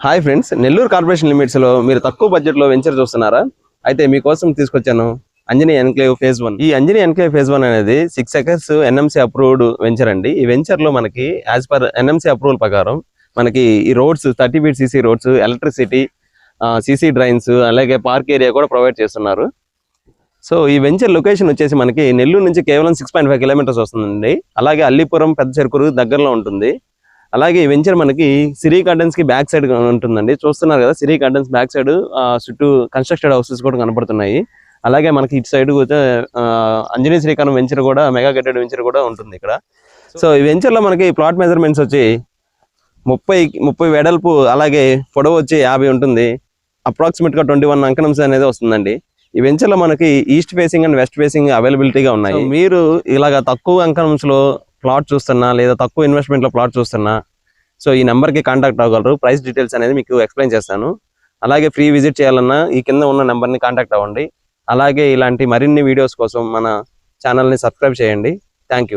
Hi friends, Nellore corporation లిమిట్స్లో మీరు తక్కువ బడ్జెట్లో వెంచర్ చూస్తున్నారా? అయితే మీకోసం తీసుకొచ్చాను అంజనీ ఎన్క్లేవ్ ఫేజ్ 1. ఈ అంజనీ ఎన్క్లేవ్ ఫేజ్ 1 అనేది 6 ఎకర్స్ ఎన్ఎంసీ అప్రూవ్డ్ వెంచర్ అండి. ఈ వెంచర్లో మనకి యాజ్ పర్ ఎన్ఎంసీ అప్రూవల్ ప్రకారం మనకి ఈ roads 30 feet CC roads, electricity, CC drains, అలాగే పార్క్ ఏరియా కూడా ప్రొవైడ్ చేస్తున్నారు. సో ఈ వెంచర్ లొకేషన్ వచ్చేసి మనకి నెల్లూరు నుంచి కేవలం 6.5 కిలోమీటర్స్ వస్తుందండి. అలాగే అల్లీపురం, పెద్ద చెరుకూరు దగ్గరలో ఉంటుంది. అలాగే ఈ వెంచర్ మనకి సిరీ గార్డెన్స్ కి బ్యాక్ సైడ్ ఉంటుందండి. చూస్తున్నారు కదా, సిరీ గార్డెన్స్ బ్యాక్ సైడ్ చుట్టూ కన్స్ట్రక్టెడ్ హౌసెస్ కూడా కనపడుతున్నాయి. అలాగే మనకి ఇటు సైడ్ అంజనీ శ్రీకారం వెంచర్ కూడా, మెగా గెటెడ్ వెంచర్ కూడా ఉంటుంది ఇక్కడ. సో ఈ వెంచర్ లో మనకి ప్లాట్ మెజర్మెంట్స్ వచ్చి 30 వెడల్పు, అలాగే పొడవు వచ్చి 50 ఉంటుంది. అప్రాక్సిమేట్ గా 21 అంకణంస్ అనేది వస్తుందండి. ఈ వెంచర్ లో మనకి east facing and west facing అవైలబిలిటీగా ఉన్నాయి. మీరు ఇలాగ తక్కువ అంకణంస్ లో ప్లాట్ చూస్తున్నా, లేదా తక్కువ ఇన్వెస్ట్మెంట్ లో ప్లాట్ చూస్తున్నా, సో ఈ నెంబర్కి కాంటాక్ట్ అవ్వగలరు. ప్రైస్ డీటెయిల్స్ అనేది మీకు ఎక్స్ప్లెయిన్ చేస్తాను. అలాగే ఫ్రీ విజిట్ చేయాలన్నా ఈ కింద ఉన్న నెంబర్ని కాంటాక్ట్ అవ్వండి. అలాగే ఇలాంటి మరిన్ని వీడియోస్ కోసం మన ఛానల్ని సబ్స్క్రైబ్ చేయండి. Thank you.